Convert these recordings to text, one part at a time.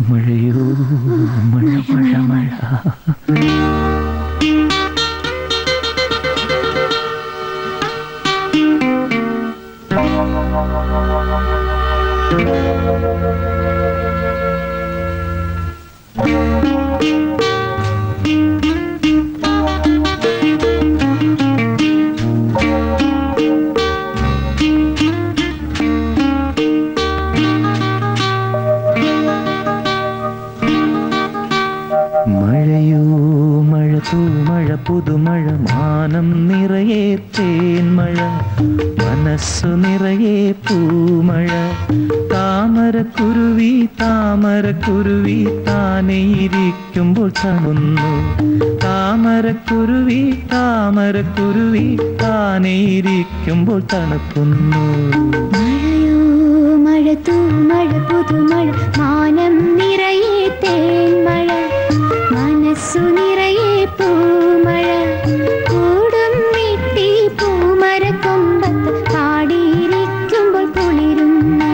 മഴയോ മഴ മഴ മഴ. മഴയോ മഴ തൂമഴ പുതുമഴ മാനം നിറയെ തേന്മഴ മനസ്സു നിറയെ പൂമഴ താമരക്കുരുവി താമരക്കുരുവി താനെ ഇരിക്കുമ്പോൾ തണുന്നു താമരക്കുരുവി താമരക്കുരുവി താനെ ഇരിക്കുമ്പോൾ തണുക്കുന്നു. മഴയോ മഴ തൂമഴ പുതുമഴ മാനം നിറയെ തേന്മഴ മനസ്സു നിറയെ പൂമഴ കൂടും വീട്ടി പൂമരക്കൊമ്പത്ത് പാടിയിരിക്കുമ്പോൾ കുളിരുന്നു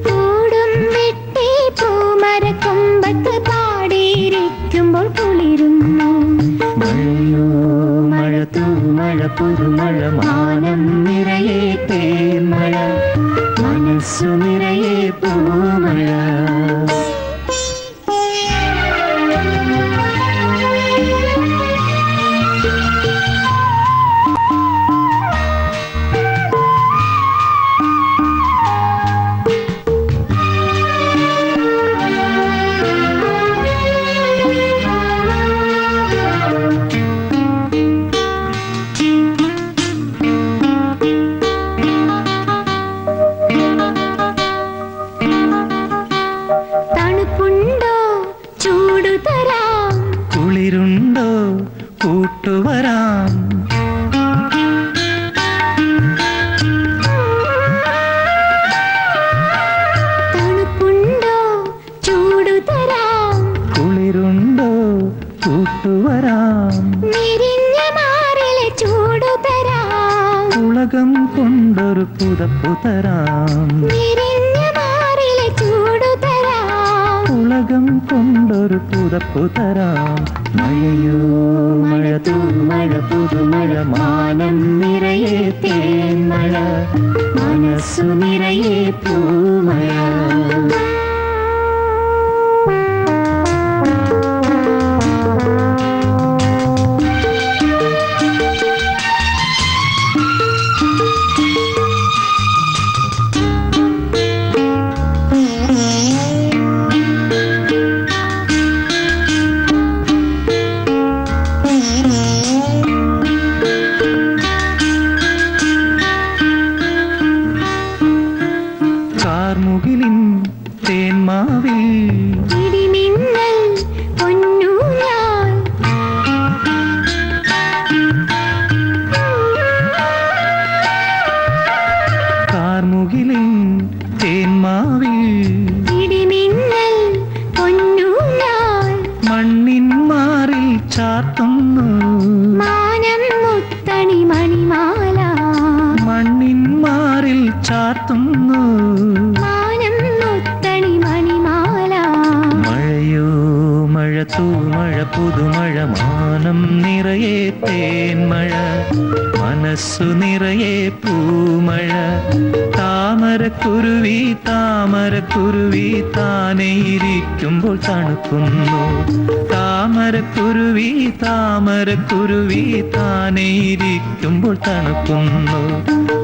കൂടും വീട്ടി പൂമരക്കൊമ്പത്ത് പാടിയിരിക്കുമ്പോൾ കുളിരുന്നു. മഴയോ മഴ തൂമഴ പുതുമഴ മാനം നിറയെ തേന്മഴ മനസ്സു നിറയെ പൂമഴ. തണുപ്പുണ്ടോ ചൂടു തരാം കുളിരുണ്ടോ കൂട്ടുവരാം തണുപ്പുണ്ടോ ചൂടു തരാം കുളിരുണ്ടോ കൂട്ടുവരാം വിരിഞ്ഞ മാറിലെ ചൂടു തരാം ഉലകം കൊണ്ടൊരു പുതപ്പു തരാം വിരിഞ്ഞ മാറിലെ ചൂടു തരാം ഉലകം കൊണ്ടൊരു പുതപ്പു തരാം. മഴയോ മഴ തൂമഴ പുതുമഴ മാനം നിറയെ തേന്മഴ മനസ്സു നിറയെ പൂമഴ. കാർമുകിലിൻ തേന്മാവിൽ ഇടിമിന്നൽ പൊന്നൂഞ്ഞാൽ കാർമുകിലിൻ തേന്മാവിൽ ഇടിമിന്നൽ പൊന്നൂഞ്ഞാൽ മണ്ണിൻ മാറിൽ ചാർത്തുന്നു മാനം മുത്തണി മണിമാല മണ്ണിൻ മാറിൽ ചാർത്തുന്നു മാനം മുത്തണി മണിമാല. മഴയോ മഴ തൂമഴ പുതുമഴ മാനം നിറയെ തേന്മഴ മനസ്സു നിറയെ പൂമഴ താമരക്കുരുവി താമരക്കുരുവി താനെ ഇരിക്കുമ്പോൾ തണുക്കുന്നു താമരക്കുരുവി താമരക്കുരുവി താനെ ഇരിക്കുമ്പോൾ തണുക്കുന്നു.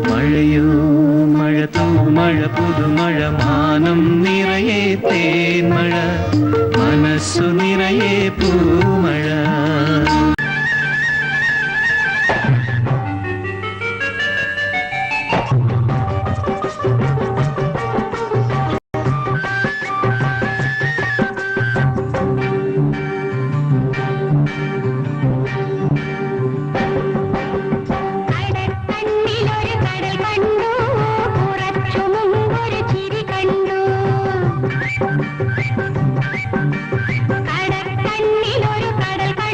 മഴയോ മഴ തൂമഴ പുതുമഴ മാനം നിറയെ തേന്മഴ മനസ്സു നിറയെ പൂമഴ. കടൽക്കണ്ണിലൊരു കടൽ കണ്ടു കുറച്ചു മുമ്പൊരു ചിരി കണ്ടു കടൽക്കണ്ണിലൊരു കടൽ കണ്ടു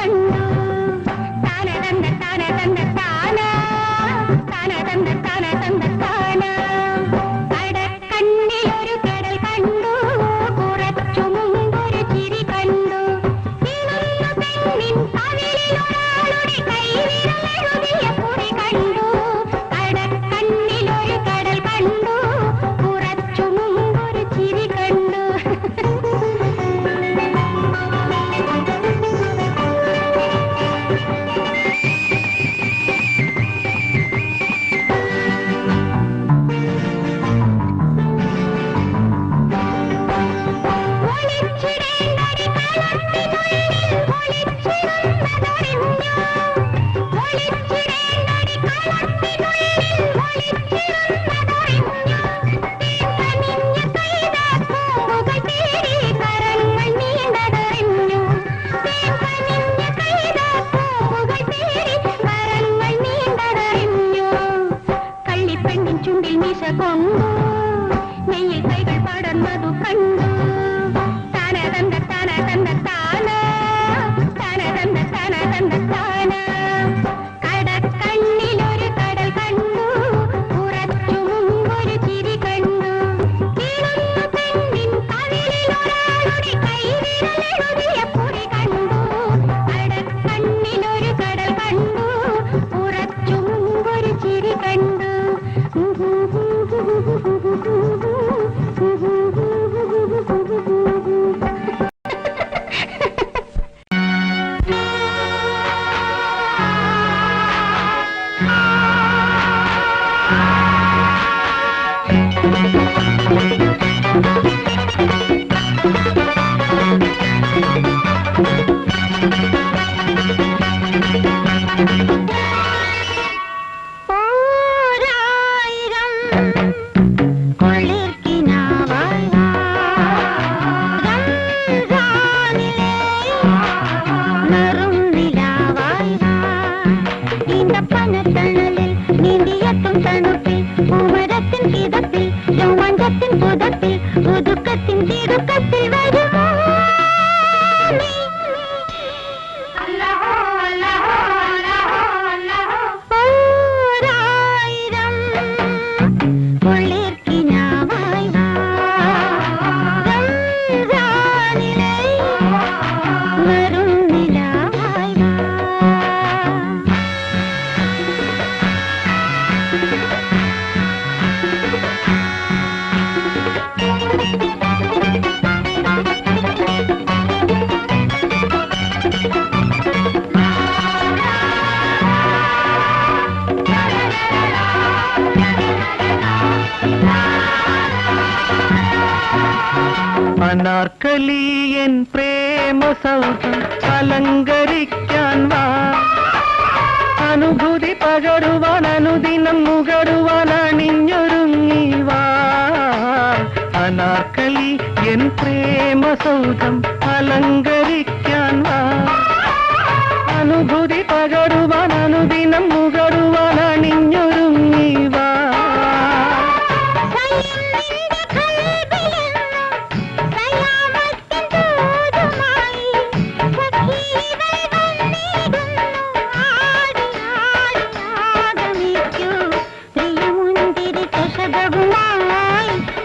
കണ്ടു താനതന്ത താനതന്ത താന താനതന്ത താനതന്ത താന കടക്കണ്ണിലൊരു കടൽ കണ്ടു കുറച്ചു മുമ്പൊരു ചിരി കണ്ടു പെണ്ണിൻ കവിളിലൊരാളുടെ കൈവിരലെഴുതിയ കുറി കണ്ടു കടക്കണ്ണിലൊരു കടൽ കണ്ടു കുറച്ചു മുമ്പൊരു ചിരി കണ്ടു ഒളിച്ചിടേണ്ടടി കളത്തിനുള്ളിൽ ഒളിച്ചിരുന്നതറിഞ്ഞു ഒളിച്ചിടേണ്ടടി കളത്തിനുള്ളിൽ ഒളിച്ചിരുന്നതറിഞ്ഞു തേക്കനിഞ്ഞ കൈതാ പൂവുകൾ തേടി കരങ്ങൾ നീണ്ടതറിഞ്ഞു തേക്കനിഞ്ഞ കൈതാ പൂവുകൾ തേടി കരങ്ങൾ നീണ്ടതറിഞ്ഞു കള്ളിപ്പെണ്ണിൻ ചുണ്ടിൽ മീശ കൊണ്ടു നെയ്യിൽ കൈകൾ പടർന്നതു കണ്ടു താനതന്ത താനതന്ത താന താനതന്ത താനതന്ത താന കടക്കണ്ണിലൊരു കടൽ കണ്ടു കുറച്ചു മുമ്പൊരു ചിരി കണ്ടു കിളുന്നു പെണ്ണിൻ കവിളിലൊരാളുടെ കൈവിരലെഴുതിയ കുറി കണ്ടു കടക്കണ്ണിലൊരു കടൽ കണ്ടു കുറച്ചു മുമ്പൊരു ചിരി കണ്ടു അനാർക്കലിയൻ പ്രേമ സൗധം അലങ്കരിക്കാൻ വാ അനുഭൂതി പകരുവാൻ അനുദിനം മുകരുവാൻ അണിഞ്ഞൊരുങ്ങി വാ അനാർക്കലി എൻ പ്രേമ സൗധം അലങ്കരിക്കാൻ വാ അനുഭൂതി പകരുവാൻ അനുദിനം മുകരുവാൻ അണിഞ്ഞൊരുങ്ങി വാ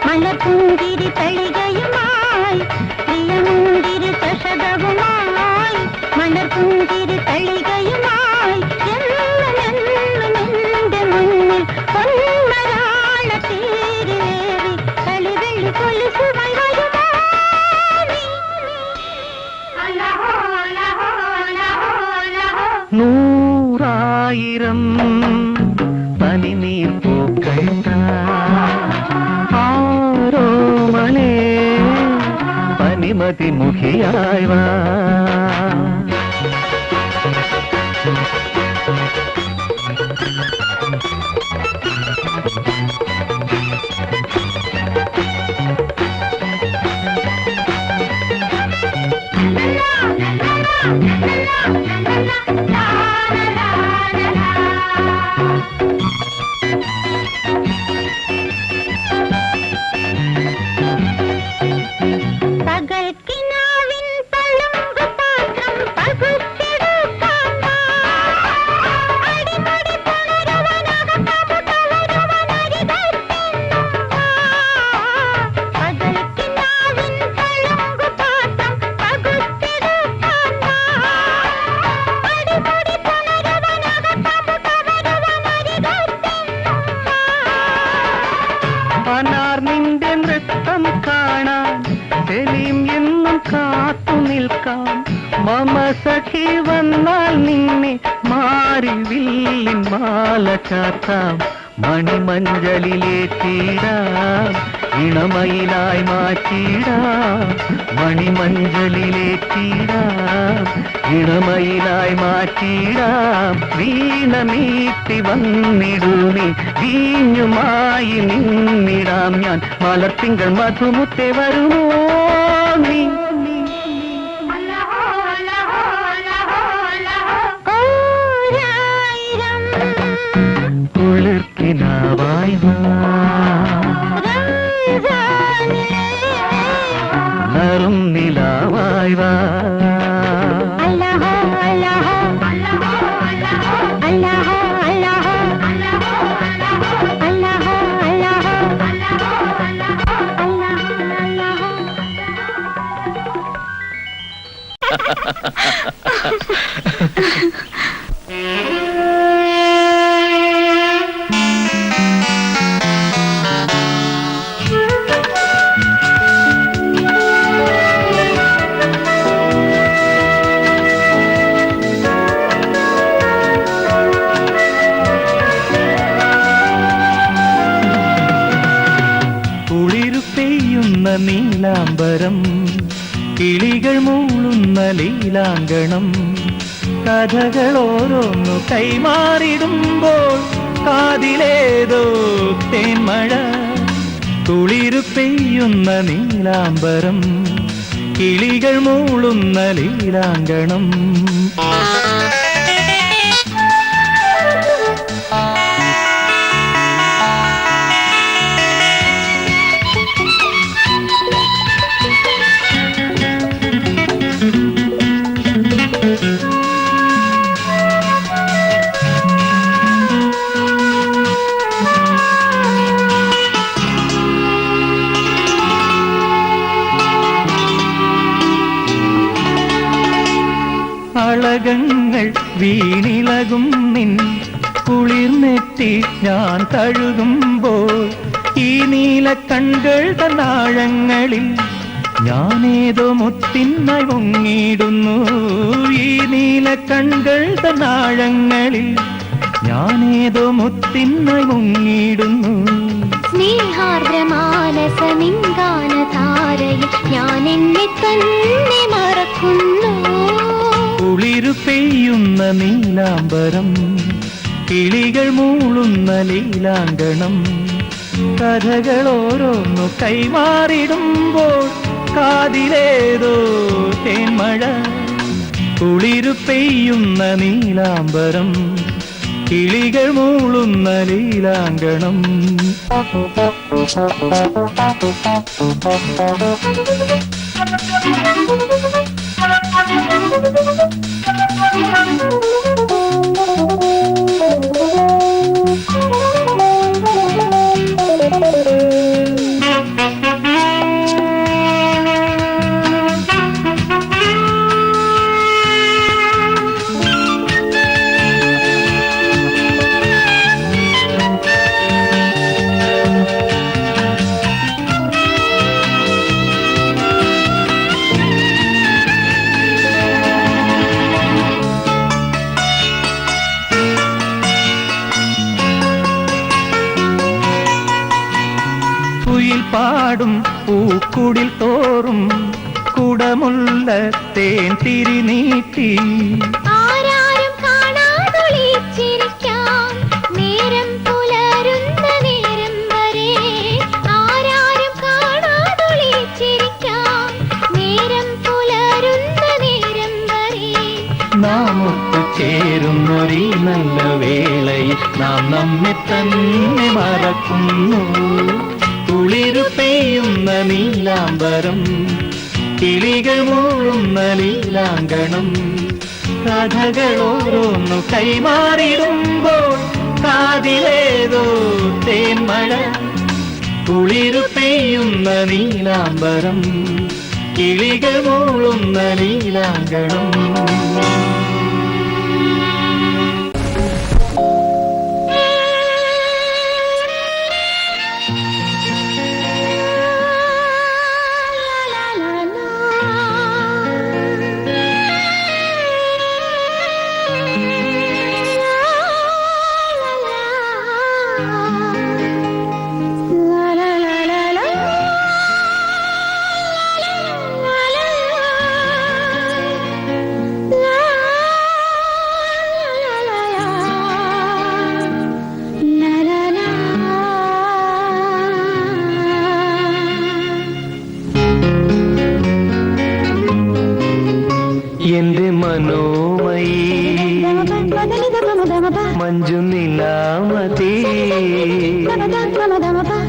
മലപ്പുഞ്ചിരി തളികയുമായി പ്രിയമുന്തിരി ചഷകവുമായി മലപ്പുഞ്ചിരി തളികയുമായി എന്റെ മുന്നിൽ പൊന്മരാള തേരേറി കളിവെള്ളി കൊലുസുമായി നൂറായിരം പനിനീർ പൂക്കൾ ആരോമലേ പനിമതി മുഖിയായി വാ പകൽക്കിനാവിൻ പളുങ്ക് പാത്രം മണിമാല ചാത്താം മണിമഞ്ചലിലേറ്റിടാം ഇണമയിലായി മാറ്റിടാം മണിമഞ്ചലിലേറ്റിടാം ഇണമയിലായി മാറ്റിടാം വീണമീട്ടി വന്നിടുമേ വീഞ്ഞുമായി നിന്നിടാം ഞാൻ മലർത്തിങ്കൾ മധുമുത്തെ വരുമോ നീ കുളിർക്കിനാവായി നറും നിലാവായി വാ നീലാംബരം കിളികൾ മൂളുന്ന ലീലാങ്കണം കഥകളോരോന്നു കൈമാറിടുമ്പോൾ കാതിലേതോ തേന്മഴ കുളിരു പെയ്യുന്ന നീലാംബരം കിളികൾ മൂളുന്ന ലീലാങ്കണം അളകങ്ങൾ വീണിളകും നിൻ കുളിർനെറ്റി ഞാൻ തഴുകുമ്പോൾ ഈ നീല കൺകൾ തന്നാഴങ്ങളിൽ ഞാനേതോ മുത്തിനായി മുങ്ങിടുന്നു ഈ നീല കൺകൾ തന്നാഴങ്ങളിൽ ഞാനേതോ മുത്തിനായി മുങ്ങിടുന്നു സ്നേഹാർദ്രമാനസമിങ്കാനധാരയിൽ ഞാൻ എന്നെ തന്നെ മറക്കുന്നു കുളിരു പെയ്യുന്ന നീലാംബരം കിളികൾ മൂളുന്ന ലീലാങ്കണം കഥകളോരോന്നു കൈമാറിടുമ്പോൾ കാതിലേതോ തേന്മഴ കുളിരു പെയ്യുന്ന നീലാംബരം കിളികൾ മൂളുന്ന ലീലാങ്കണം പാടും പൂക്കുടിൽ തോറും കുടമുള്ള തേൻ തിരിനീട്ടി ആരാരും കാണാതൊളിച്ചിരിക്കാം നേരം പുലരുന്ന നേരം വരെ ആരാരും കാണാതൊളിച്ചിരിക്കാം നേരം പുലരുന്ന നേരം വരെ നാം ഒത്തുചേരുന്നൊരീ നല്ല വേളയിൽ നാം നമ്മെ തന്നെ മറക്കുന്നു കുളിരു പെയ്യുന്ന നീലാംബരം കിളികൾ മൂളുന്ന ലീലാങ്കണം കഥകളോരോന്നു കൈമാറിടുമ്പോൾ കാതിലേതോ തേന്മഴ കുളിരു പെയ്യുന്ന നീലാംബരം കിളികൾ മൂളുന്ന ലീലാങ്കണം മഞ്ജു നിലാമതി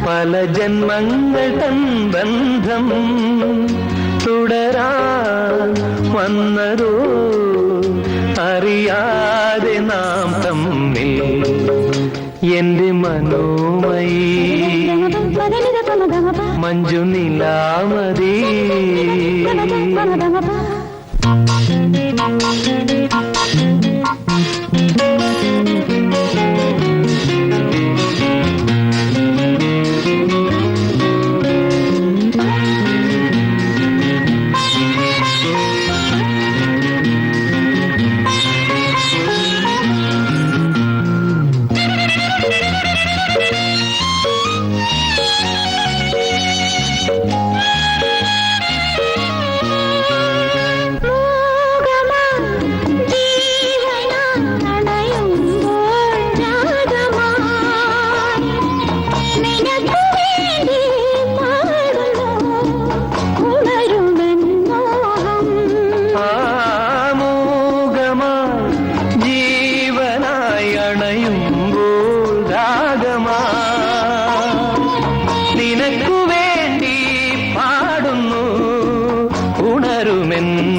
പല ജന്മങ്ങൾ തൻ ബന്ധം തുടരാൻ വന്നതോ അറിയാതെ നാം തമ്മിൽ എന്റെ മനോമയി മഞ്ജു നിലാമതി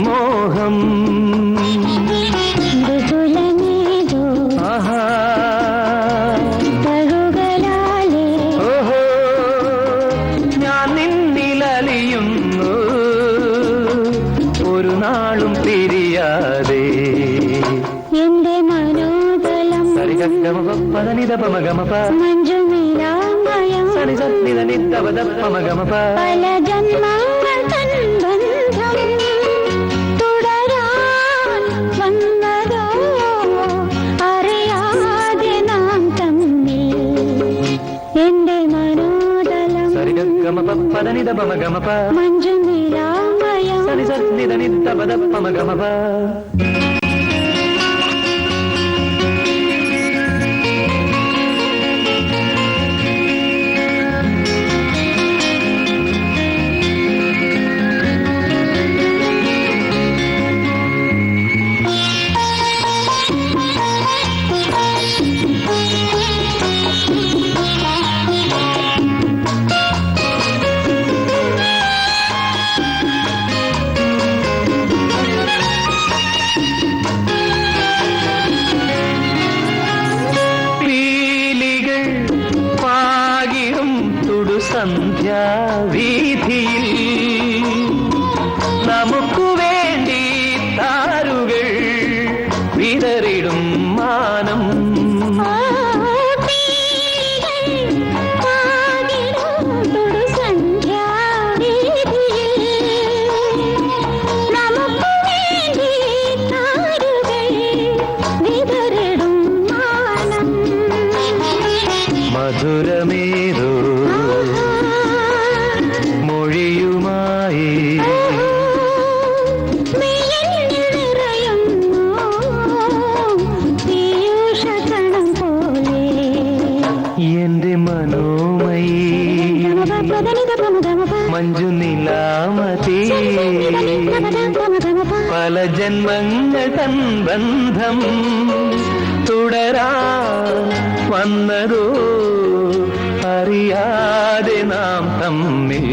മോഹം ഓഹോ ഞാൻ നിന്നിലലിയുന്നു ഒരു നാളും പിരിയാതെ എന്റെ മനോദലം സരിഗമപദനിദപമഗമപ മഞ്ജു നിലാമയം സനിസനിദനിദപദപമഗമപ പല ജന്മങ്ങൾ തൻ ബന്ധം തുടരാൻ വന്നതോ അറിയാതെ നാം തമ്മിൽ എന്റെ മനോദലം സരിഗമപദനിദപമഗമപ മഞ്ജു നിലാമയം സനിസനിദനിദപദപമഗമപ സന്ധ്യാവീഥിയിൽ നമുക്കു വേണ്ടി താരുകൾ വിതറിടും മാനം മധുരമേതോ മൊഴിയുമായി എന്റെ മനോമയി മഞ്ജു നിലാമതി പല ജന്മങ്ങൾ തൻ ബന്ധം തുടരാൻ വന്നതോ അറിയാതെ നാം തമ്മിൽ